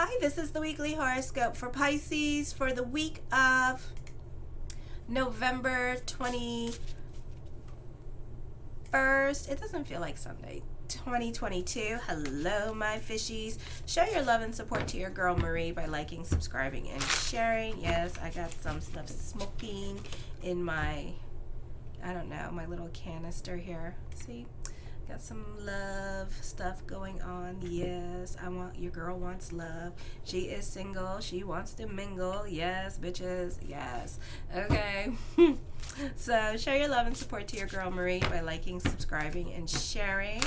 Hi, this is the weekly horoscope for Pisces for the week of November 21st. It doesn't feel like Sunday. 2022. Hello, my fishies. Show your love and support to your girl Marie by liking, subscribing, and sharing. Yes, I got some stuff smoking in my, I don't know, my little canister here. See? Got some love stuff going on. Yes, your girl wants love. She is single. She wants to mingle. Yes, bitches. Yes. Okay. So show your love and support to your girl Marie by liking, subscribing, and sharing.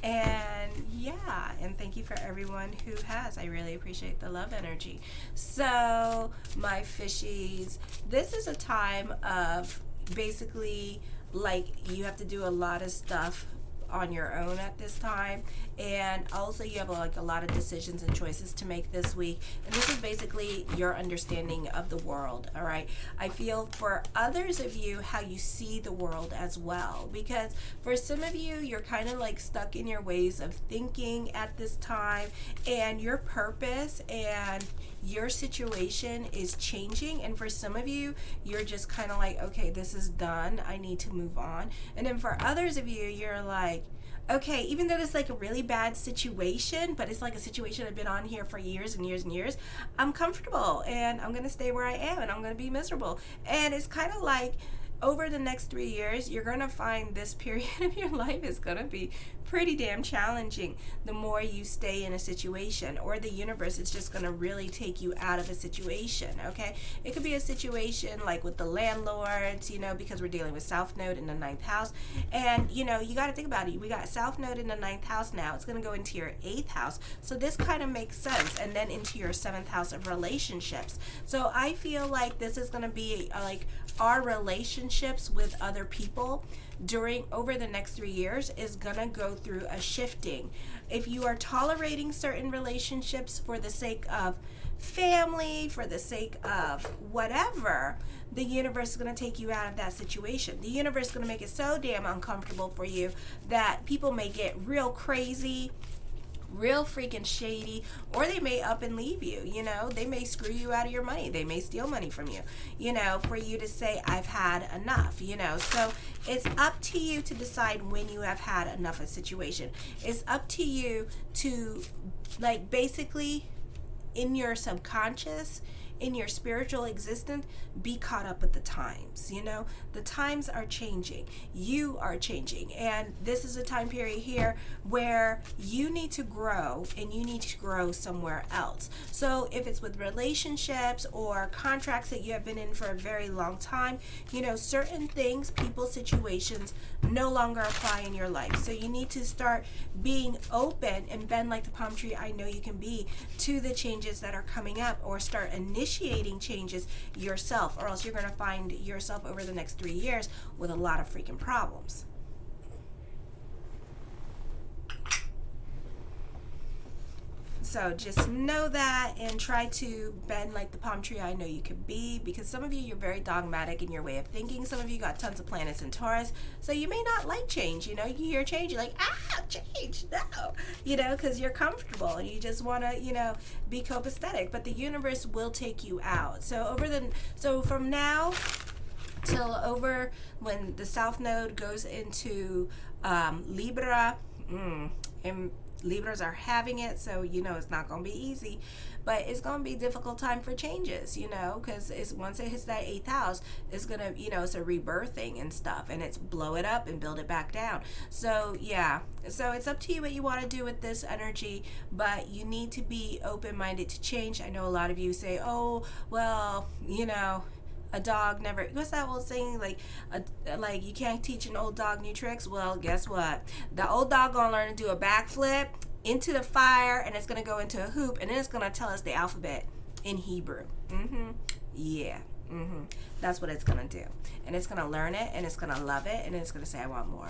And yeah, and thank you for everyone who has. I really appreciate the love energy. So my fishies, this is a time of basically like you have to do a lot of stuff on your own at this time, and also you have like a lot of decisions and choices to make this week, and this is basically your understanding of the world. All right, I feel for others of you how you see the world as well, because for some of you you're kind of like stuck in your ways of thinking at this time, and your purpose and your situation is changing, and for some of you you're just kind of like, okay, this is done, I need to move on. And then for others of you, you're like, okay, even though it's like a really bad situation, but it's like a situation I've been on here for years and years and years, I'm comfortable and I'm gonna stay where I am and I'm gonna be miserable. And it's kind of like over the next 3 years, you're gonna find this period of your life is gonna be pretty damn challenging the more you stay in a situation, or the universe is just gonna really take you out of a situation. Okay, it could be a situation like with the landlords, because we're dealing with South Node in the 9th house, and you got to think about it. We got South Node in the 9th house now. It's gonna go into your 8th house, so this kind of makes sense, and then into your 7th house of relationships. So I feel like this is gonna be like our relationships with other people over the next 3 years is gonna go through a shifting. If you are tolerating certain relationships for the sake of family, for the sake of whatever, the universe is going to take you out of that situation. The universe is going to make it so damn uncomfortable for you that people may get real crazy, real freaking shady, or they may up and leave you. They may screw you out of your money. They may steal money from you, for you to say, I've had enough. So it's up to you to decide when you have had enough of a situation. It's up to you to, like, basically in your subconscious, in your spiritual existence, be caught up with the times. The times are changing. You are changing. And this is a time period here where you need to grow, and you need to grow somewhere else. So if it's with relationships or contracts that you have been in for a very long time, certain things, people, situations no longer apply in your life. So you need to start being open and bend like the palm tree I know you can be to the changes that are coming up, or start initiating changes yourself, or else you're going to find yourself over the next 3 years with a lot of freaking problems. So just know that, and try to bend like the palm tree I know you can be, because some of you, you're very dogmatic in your way of thinking. Some of you got tons of planets in Taurus, so you may not like change. You hear change, you're like, change, no, because you're comfortable and you just want to, be copacetic, but the universe will take you out. So from now till over when the South Node goes into Libra, and Libras are having it, so it's not going to be easy, but it's going to be a difficult time for changes, because once it hits that 8th house, it's going to, it's a rebirthing and stuff, and it's blow it up and build it back down. So yeah, so it's up to you what you want to do with this energy, but you need to be open-minded to change. I know a lot of you say, oh, well, a dog never, what's that old saying, like you can't teach an old dog new tricks? Well, guess what, the old dog gonna learn to do a backflip into the fire, and it's gonna go into a hoop, and then it's gonna tell us the alphabet in Hebrew. Yeah. That's what it's gonna do, and it's gonna learn it, and it's gonna love it, and it's gonna say, I want more.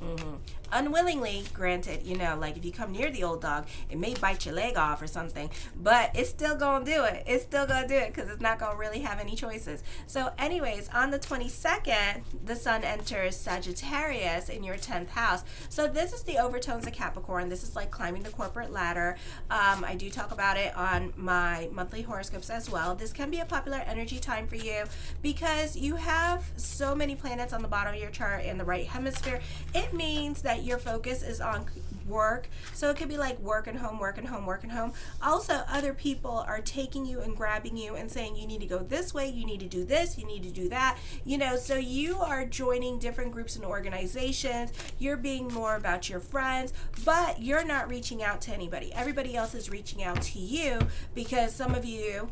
Mm-hmm. Unwillingly, granted, you know, like if you come near the old dog, it may bite your leg off or something, but it's still gonna do it. It's still gonna do it because it's not gonna really have any choices. So, anyways, on the 22nd, the sun enters Sagittarius in your 10th house. So, this is the overtones of Capricorn. This is like climbing the corporate ladder. I do talk about it on my monthly horoscopes as well. This can be a popular energy time for you because you have so many planets on the bottom of your chart in the right hemisphere. It means that your focus is on work. So it could be like work and home, work and home, work and home. Also, other people are taking you and grabbing you and saying you need to go this way, you need to do this, you need to do that. You know, so you are joining different groups and organizations. You're being more about your friends, but you're not reaching out to anybody. Everybody else is reaching out to you because some of you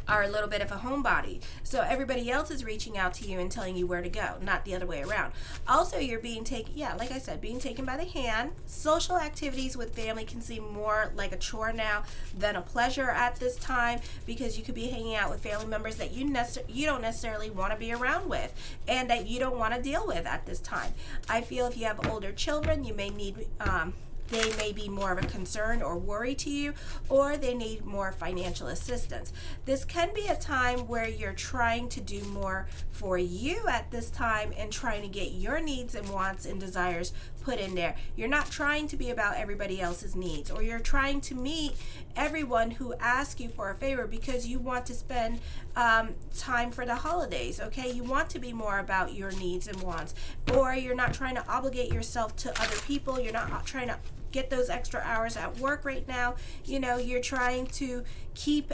are a little bit of a homebody. So everybody else is reaching out to you and telling you where to go, not the other way around. Also, you're being taken, like I said, being taken by the hand. Social activities with family can seem more like a chore now than a pleasure at this time because you could be hanging out with family members that you don't necessarily want to be around with and that you don't want to deal with at this time. I feel if you have older children, you may need they may be more of a concern or worry to you, or they need more financial assistance. This can be a time where you're trying to do more for you at this time and trying to get your needs and wants and desires put in there. You're not trying to be about everybody else's needs, or you're trying to meet everyone who asks you for a favor because you want to spend time for the holidays, okay? You want to be more about your needs and wants, or you're not trying to obligate yourself to other people. You're not trying to get those extra hours at work right now. You know, you're trying to keep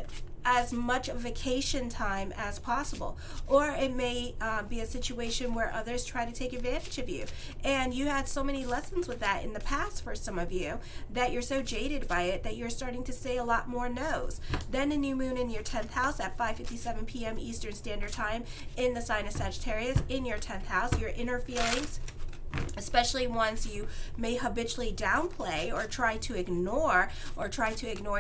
as much vacation time as possible. Or it may be a situation where others try to take advantage of you. And you had so many lessons with that in the past for some of you that you're so jaded by it that you're starting to say a lot more no's. Then a new moon in your 10th house at 5:57 p.m. Eastern Standard Time in the sign of Sagittarius in your 10th house. Your inner feelings, especially ones you may habitually downplay or try to ignore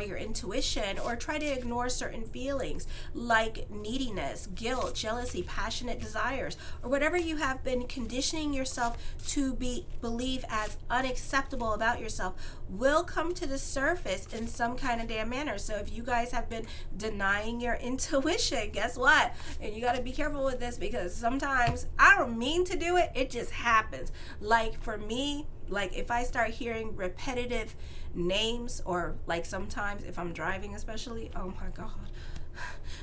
your intuition or try to ignore certain feelings like neediness, guilt, jealousy, passionate desires, or whatever you have been conditioning yourself to believe as unacceptable about yourself will come to the surface in some kind of damn manner. So if you guys have been denying your intuition, guess what? And you got to be careful with this because sometimes I don't mean to do it, it just happens. Like for me, like if I start hearing repetitive names, or like sometimes if I'm driving especially, oh my God,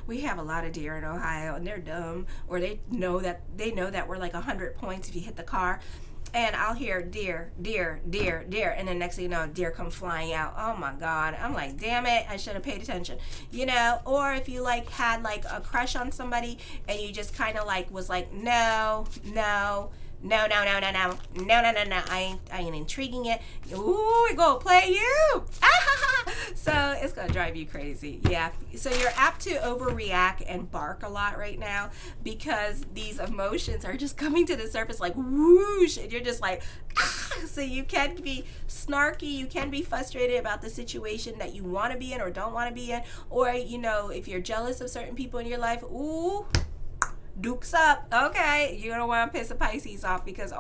we have a lot of deer in Ohio and they're dumb, or they know that we're like 100 points if you hit the car. And I'll hear deer, deer, deer, deer, and then next thing you know, deer come flying out. Oh my God. I'm like, damn it, I should have paid attention. You know, or if you like had like a crush on somebody and you just kind of like was like, no, I ain't intriguing it. Ooh, it gonna play you. So it's gonna drive you crazy. Yeah. So you're apt to overreact and bark a lot right now because these emotions are just coming to the surface like whoosh, and you're just like, ah. So you can be snarky, you can be frustrated about the situation that you want to be in or don't want to be in, or you know, if you're jealous of certain people in your life, ooh, dukes up. Okay, you don't want to piss a Pisces off because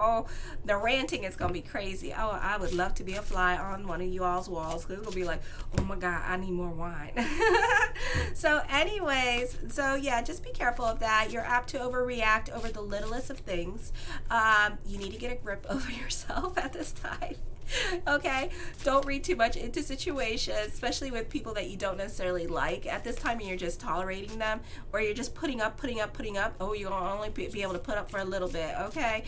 the ranting is gonna be crazy. Oh, I would love to be a fly on one of you all's walls because it's gonna be like, oh my God, I need more wine. So anyways, so yeah, just be careful of that. You're apt to overreact over the littlest of things. You need to get a grip over yourself at this time. Okay, don't read too much into situations, especially with people that you don't necessarily like at this time and you're just tolerating them, or you're just putting up. Oh, you're gonna only be able to put up for a little bit. Okay.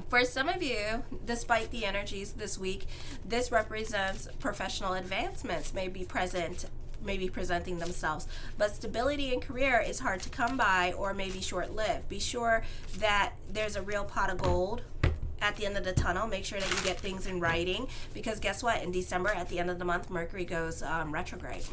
For some of you, despite the energies this week, this represents professional advancements may be presenting themselves, but stability in career is hard to come by or may be short-lived. Be sure that there's a real pot of gold at the end of the tunnel. Make sure that you get things in writing, because guess what? In December, at the end of the month, Mercury goes retrograde.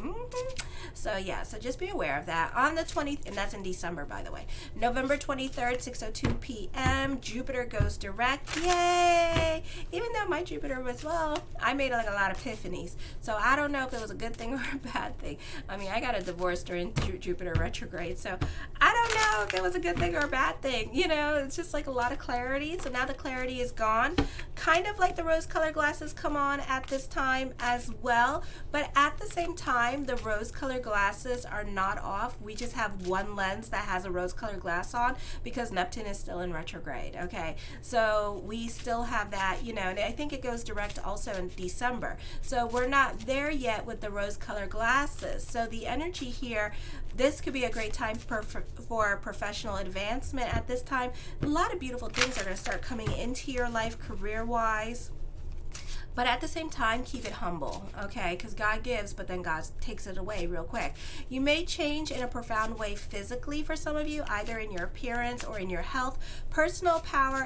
So yeah, so just be aware of that. On the 20th, and that's in December, by the way. November 23rd, 6:02 p.m., Jupiter goes direct. Yay! Even though my Jupiter was, well, I made like a lot of epiphanies. So I don't know if it was a good thing or a bad thing. I mean, I got a divorce during Jupiter retrograde, so I don't know if it was a good thing or a bad thing. You know, it's just like a lot of clarity. So now the clarity is gone. Kind of like the rose-colored glasses come on at this time as well. But at the same time, the rose-colored glasses are not off. We just have one lens that has a rose-colored glass on because Neptune is still in retrograde. Okay, so we still have that, you know, and I think it goes direct also in December. So we're not there yet with the rose-colored glasses. So the energy here, this could be a great time for professional advancement at this time. A lot of beautiful things are going to start coming into your life career-wise. But at the same time, keep it humble, okay? Because God gives, but then God takes it away real quick. You may change in a profound way physically for some of you, either in your appearance or in your health. Personal power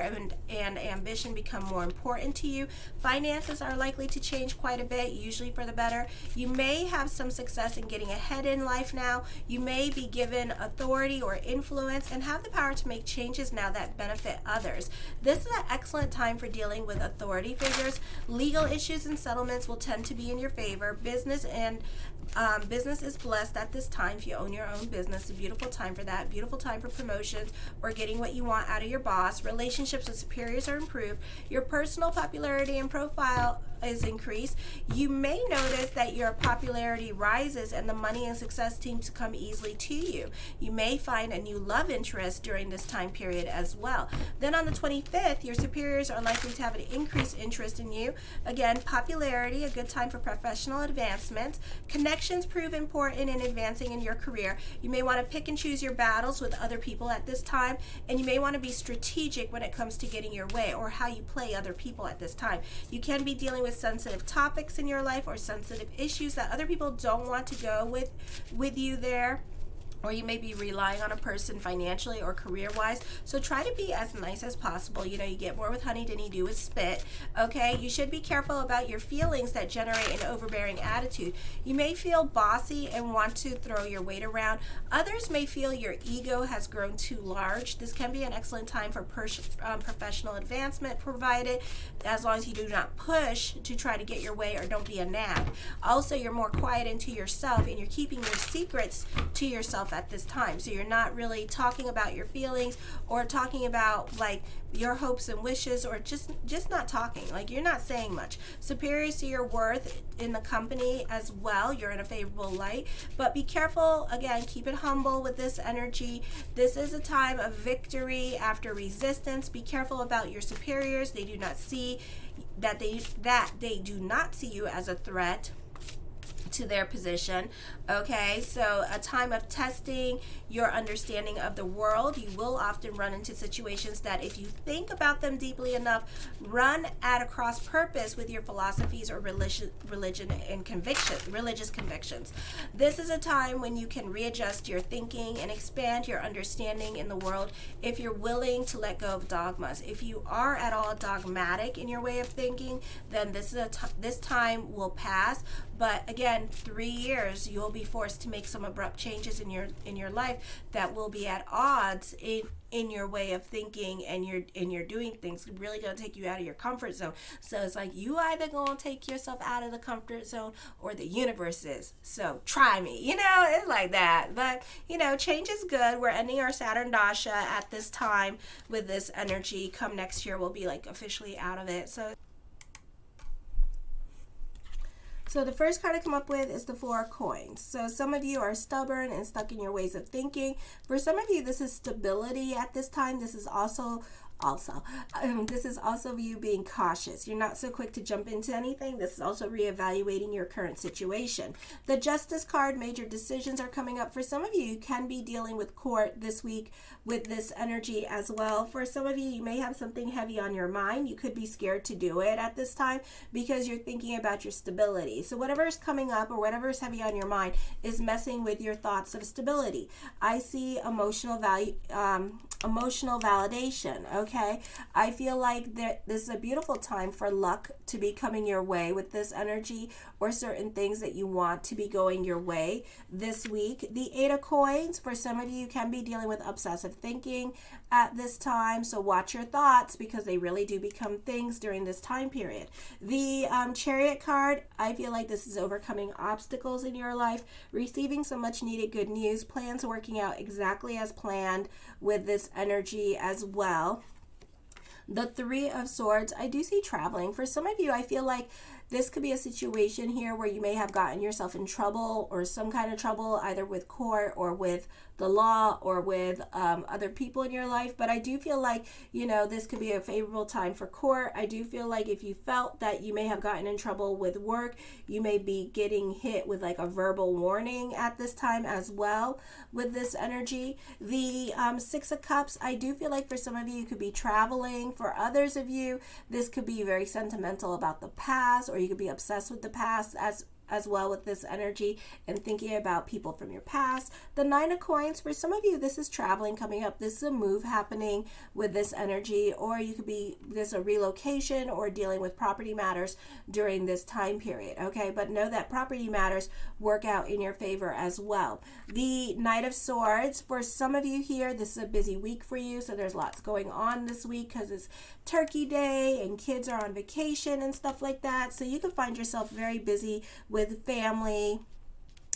and ambition become more important to you. Finances are likely to change quite a bit, usually for the better. You may have some success in getting ahead in life now. You may be given authority or influence and have the power to make changes now that benefit others. This is an excellent time for dealing with authority figures. Legal issues and settlements will tend to be in your favor. Business is blessed at this time. If you own your own business, a beautiful time for that. Beautiful time for promotions or getting what you want out of your boss. Relationships with superiors are improved. Your personal popularity and profile is increased. You may notice that your popularity rises and the money and success seem to come easily to you. You may find a new love interest during this time period as well. Then on the 25th, your superiors are likely to have an increased interest in you. Again, popularity, a good time for professional advancement. Connections prove important in advancing in your career. You may want to pick and choose your battles with other people at this time, and you may want to be strategic when it comes to getting your way or how you play other people at this time. You can be dealing with sensitive topics in your life or sensitive issues that other people don't want to go with you there. Or you may be relying on a person financially or career-wise. So try to be as nice as possible. You know, you get more with honey than you do with spit. Okay, you should be careful about your feelings that generate an overbearing attitude. You may feel bossy and want to throw your weight around. Others may feel your ego has grown too large. This can be an excellent time for professional advancement, provided as long as you do not push to try to get your way or don't be a nag. Also, you're more quiet into yourself and you're keeping your secrets to yourself at this time. So you're not really talking about your feelings or talking about like your hopes and wishes, or just not talking. Like you're not saying much. Superiors see your worth in the company as well. You're in a favorable light, but be careful. Again, keep it humble with this energy. This is a time of victory after resistance. Be careful about your superiors. They do not see that they do not see you as a threat to their position. Okay, so a time of testing your understanding of the world. You will often run into situations that, if you think about them deeply enough, run at a cross purpose with your philosophies or religious convictions. This is a time when you can readjust your thinking and expand your understanding in the world if you're willing to let go of dogmas. If you are at all dogmatic in your way of thinking, then this time will pass. But again, 3 years, you'll be forced to make some abrupt changes in your life that will be at odds in your way of thinking and you're doing things. Really gonna take you out of your comfort zone. So it's like you either gonna take yourself out of the comfort zone or the universe is. So try me. You know, it's like that. But you know, change is good. We're ending our Saturn Dasha at this time with this energy. Come next year, we'll be like officially out of it. So the first card I come up with is the Four of Coins. So some of you are stubborn and stuck in your ways of thinking. For some of you, this is stability at this time. This is also you being cautious. You're not so quick to jump into anything. This is also reevaluating your current situation. The Justice card, major decisions are coming up. For some of you can be dealing with court this week with this energy as well. For some of you, you may have something heavy on your mind. You could be scared to do it at this time because you're thinking about your stability. So whatever is coming up or whatever is heavy on your mind is messing with your thoughts of stability. I see emotional validation. okay? I feel like this is a beautiful time for luck to be coming your way with this energy, or certain things that you want to be going your way this week. The Eight of Coins, for some of you, can be dealing with obsessive thinking at this time, so watch your thoughts because they really do become things during this time period. The Chariot card, I feel like this is overcoming obstacles in your life, receiving some much needed good news, plans working out exactly as planned with this energy as well. The Three of Swords, I do see traveling. For some of you, I feel like this could be a situation here where you may have gotten yourself in trouble, or some kind of trouble, either with court or with the law or with other people in your life. But I do feel like, this could be a favorable time for court. I do feel like if you felt that you may have gotten in trouble with work, you may be getting hit with like a verbal warning at this time as well with this energy. The Six of Cups, I do feel like for some of you, you could be traveling. For others of you, this could be very sentimental about the past, or you could be obsessed with the past as well with this energy and thinking about people from your past. The Nine of Coins, for some of you, this is traveling coming up. This is a move happening with this energy, or you could be this a relocation or dealing with property matters during this time period, okay? But know that property matters work out in your favor as well. The Knight of Swords, for some of you here, this is a busy week for you, so there's lots going on this week because it's Turkey Day and kids are on vacation and stuff like that, so you can find yourself very busy with family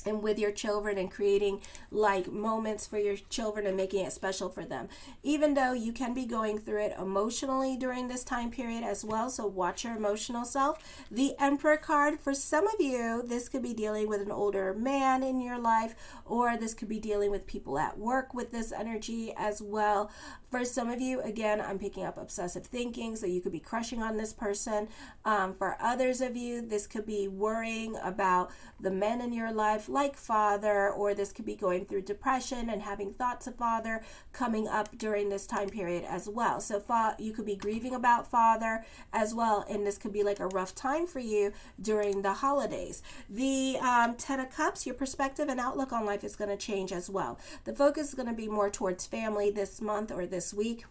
and with your children, and creating like moments for your children and making it special for them, even though you can be going through it emotionally during this time period as well, so watch your emotional self. The Emperor card, for some of you, this could be dealing with an older man in your life, or this could be dealing with people at work with this energy as well. For some of you, again, I'm picking up obsessive thinking, so you could be crushing on this person. For others of you, this could be worrying about the men in your life, like father, or this could be going through depression and having thoughts of father coming up during this time period as well. So you could be grieving about father as well, and this could be like a rough time for you during the holidays. The Ten of Cups, your perspective and outlook on life is going to change as well. The focus is going to be more towards family this month or this week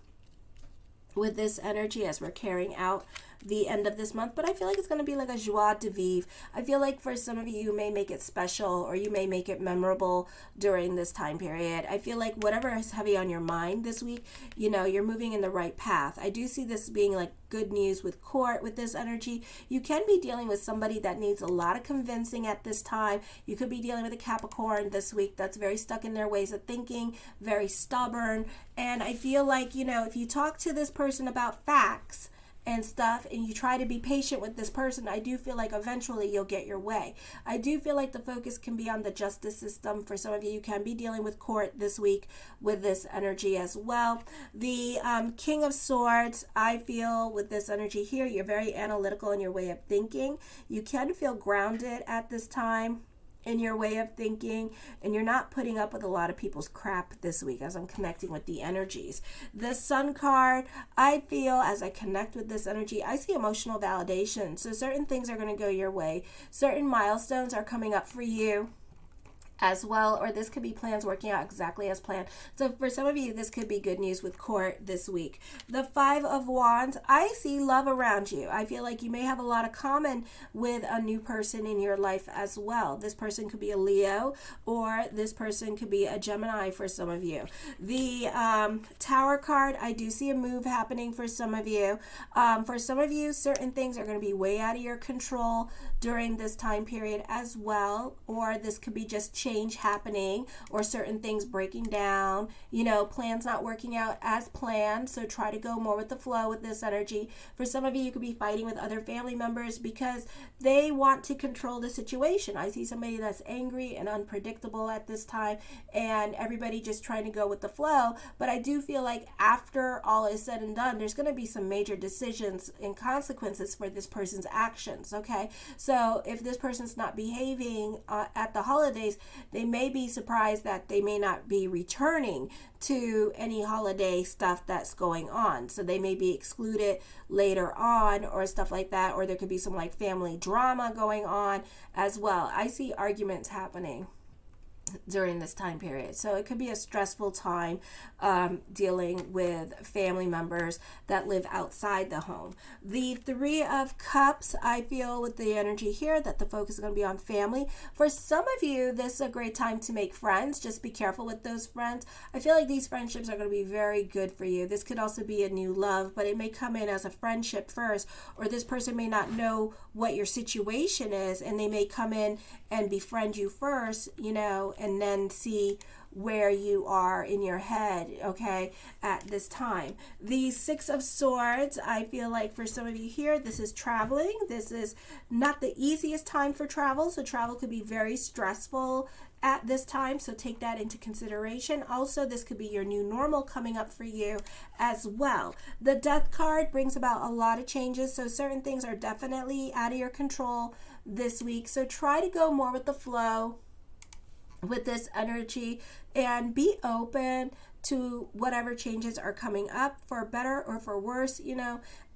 with this energy as we're carrying out the end of this month, but I feel like it's going to be like a joie de vivre. I feel like for some of you, you may make it special, or you may make it memorable during this time period. I feel like whatever is heavy on your mind this week, you're moving in the right path. I do see this being like good news with court with this energy. You can be dealing with somebody that needs a lot of convincing at this time. You could be dealing with a Capricorn this week that's very stuck in their ways of thinking, very stubborn, and I feel like, if you talk to this person about facts and stuff, and you try to be patient with this person, I do feel like eventually you'll get your way. I do feel like the focus can be on the justice system. For some of you, you can be dealing with court this week with this energy as well. The King of Swords, I feel with this energy here, you're very analytical in your way of thinking. You can feel grounded at this time in your way of thinking, and you're not putting up with a lot of people's crap this week as I'm connecting with the energies. The Sun card, I feel as I connect with this energy, I see emotional validation. So certain things are going to go your way. Certain milestones are coming up for you as well, or this could be plans working out exactly as planned. So for some of you, this could be good news with court this week. The Five of Wands, I see love around you. I feel like you may have a lot of common with a new person in your life as well. This person could be a Leo, or this person could be a Gemini for some of you. The Tower card, I do see a move happening for some of you. For some of you, certain things are going to be way out of your control during this time period as well, or this could be just change happening, or certain things breaking down, plans not working out as planned, so try to go more with the flow with this energy. For some of you, you could be fighting with other family members because they want to control the situation. I see somebody that's angry and unpredictable at this time, and everybody just trying to go with the flow, but I do feel like after all is said and done, there's going to be some major decisions and consequences for this person's actions, okay? So if this person's not behaving at the holidays, they may be surprised that they may not be returning to any holiday stuff that's going on. So they may be excluded later on or stuff like that, or there could be some like family drama going on as well. I see arguments happening during this time period. So it could be a stressful time dealing with family members that live outside the home. The Three of Cups, I feel with the energy here that the focus is going to be on family. For some of you, this is a great time to make friends. Just be careful with those friends. I feel like these friendships are going to be very good for you. This could also be a new love, but it may come in as a friendship first, or this person may not know what your situation is, and they may come in and befriend you first, and then see where you are in your head, okay, at this time. The Six of Swords, I feel like for some of you here, this is traveling. This is not the easiest time for travel, so travel could be very stressful at this time, so take that into consideration. Also, this could be your new normal coming up for you as well. The Death card brings about a lot of changes, so certain things are definitely out of your control this week, so try to go more with the flow with this energy and be open to whatever changes are coming up, for better or for worse.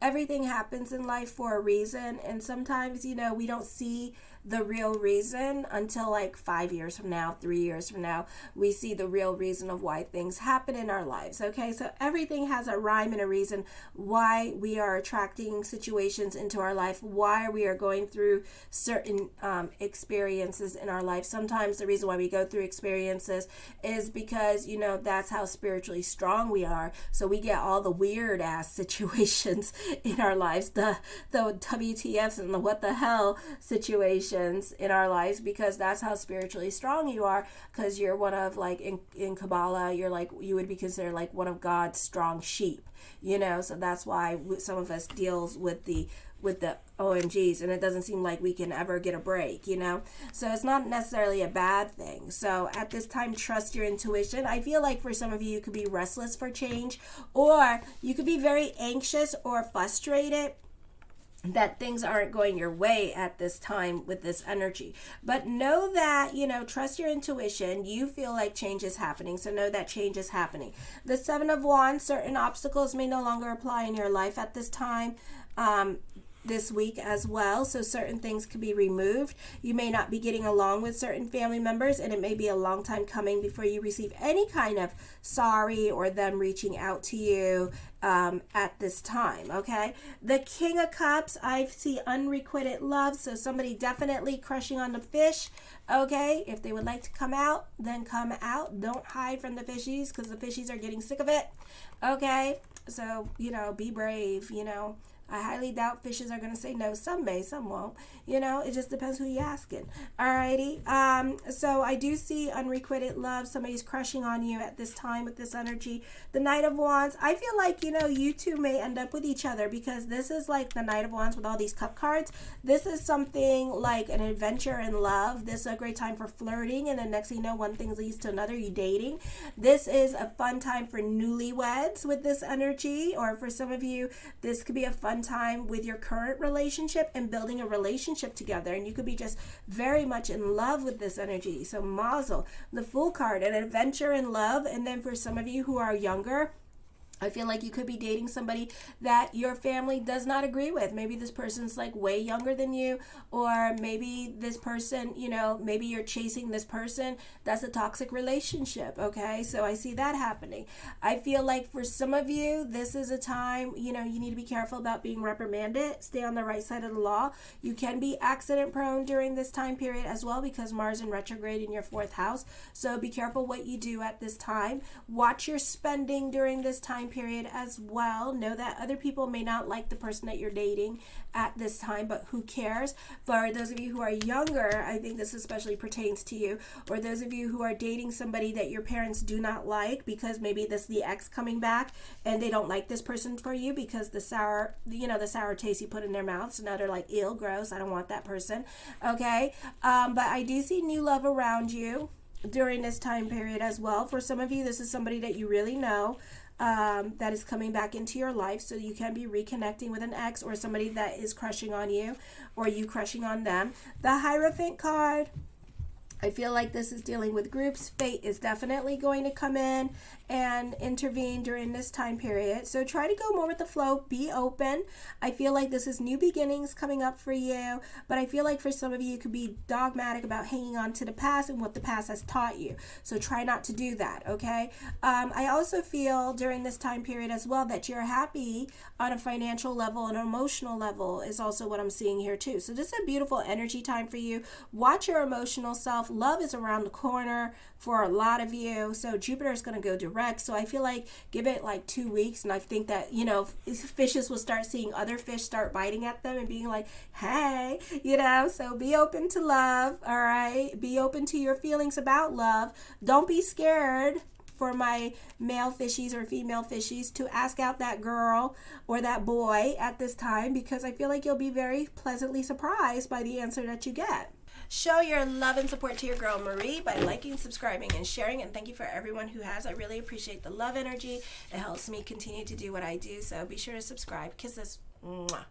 Everything happens in life for a reason, and sometimes we don't see the real reason until like 5 years from now, 3 years from now. We see the real reason of why things happen in our lives. Okay, so everything has a rhyme and a reason why we are attracting situations into our life, why we are going through certain experiences in our life. Sometimes the reason why we go through experiences is because that's how spiritually strong we are, so we get all the weird ass situations in our lives, the WTFs and the what the hell situations in our lives, because that's how spiritually strong you are, because you're one of, like, in Kabbalah, you're like, you would be considered like one of God's strong sheep, so that's why some of us deals with the OMGs, and it doesn't seem like we can ever get a break, so it's not necessarily a bad thing. So at this time, trust your intuition. I feel like for some of you could be restless for change, or you could be very anxious or frustrated that things aren't going your way at this time with this energy. But know that, trust your intuition. You feel like change is happening, so know that change is happening. The Seven of Wands, certain obstacles may no longer apply in your life at this time. This week as well, so certain things could be removed. You may not be getting along with certain family members, and it may be a long time coming before you receive any kind of sorry or them reaching out to you at this time. Okay, the King of Cups, I see unrequited love, so somebody definitely crushing on the fish. Okay, if they would like to come out, then come out. Don't hide from the fishies, because the fishies are getting sick of it. Okay, so be brave. I highly doubt fishes are going to say no. Some may, some won't. It just depends who you're asking. Alrighty. So I do see unrequited love. Somebody's crushing on you at this time with this energy. The Knight of Wands. I feel like, you two may end up with each other, because this is like the Knight of Wands with all these cup cards. This is something like an adventure in love. This is a great time for flirting, and then next thing you know, one thing leads to another, you dating. This is a fun time for newlyweds with this energy, or for some of you, this could be a fun time with your current relationship and building a relationship together, and you could be just very much in love with this energy. So Mazel, the Fool card, an adventure in love. And then for some of you who are younger, I feel like you could be dating somebody that your family does not agree with. Maybe this person's like way younger than you, or maybe this person, maybe you're chasing this person. That's a toxic relationship, okay? So I see that happening. I feel like for some of you, this is a time, you need to be careful about being reprimanded. Stay on the right side of the law. You can be accident prone during this time period as well, because Mars in retrograde in your 4th house. So be careful what you do at this time. Watch your spending during this time period as well. Know that other people may not like the person that you're dating at this time, but who cares? For those of you who are younger, I think this especially pertains to you, or those of you who are dating somebody that your parents do not like, because maybe this is the ex coming back and they don't like this person for you because the sour taste you put in their mouth. So now they're like, ew, gross, I don't want that person. Okay, but I do see new love around you during this time period as well. For some of you, this is somebody that you really know, that is coming back into your life, so you can be reconnecting with an ex or somebody that is crushing on you, or you crushing on them. The Hierophant card, I feel like this is dealing with groups. Fate is definitely going to come in and intervene during this time period. So try to go more with the flow. Be open. I feel like this is new beginnings coming up for you. But I feel like for some of you, you could be dogmatic about hanging on to the past and what the past has taught you. So try not to do that, okay? I also feel during this time period as well that you're happy on a financial level and emotional level is also what I'm seeing here too. So this is a beautiful energy time for you. Watch your emotional self. Love is around the corner for a lot of you. So Jupiter is going to go direct. So I feel like give it like 2 weeks. And I think that, you know, fishes will start seeing other fish start biting at them and being like, hey, you know, so be open to love. All right. Be open to your feelings about love. Don't be scared for my male fishies or female fishies to ask out that girl or that boy at this time, because I feel like you'll be very pleasantly surprised by the answer that you get. Show your love and support to your girl Marie by liking, subscribing, and sharing. And thank you for everyone who has. I really appreciate the love energy. It helps me continue to do what I do. So be sure to subscribe. Kisses. Mwah.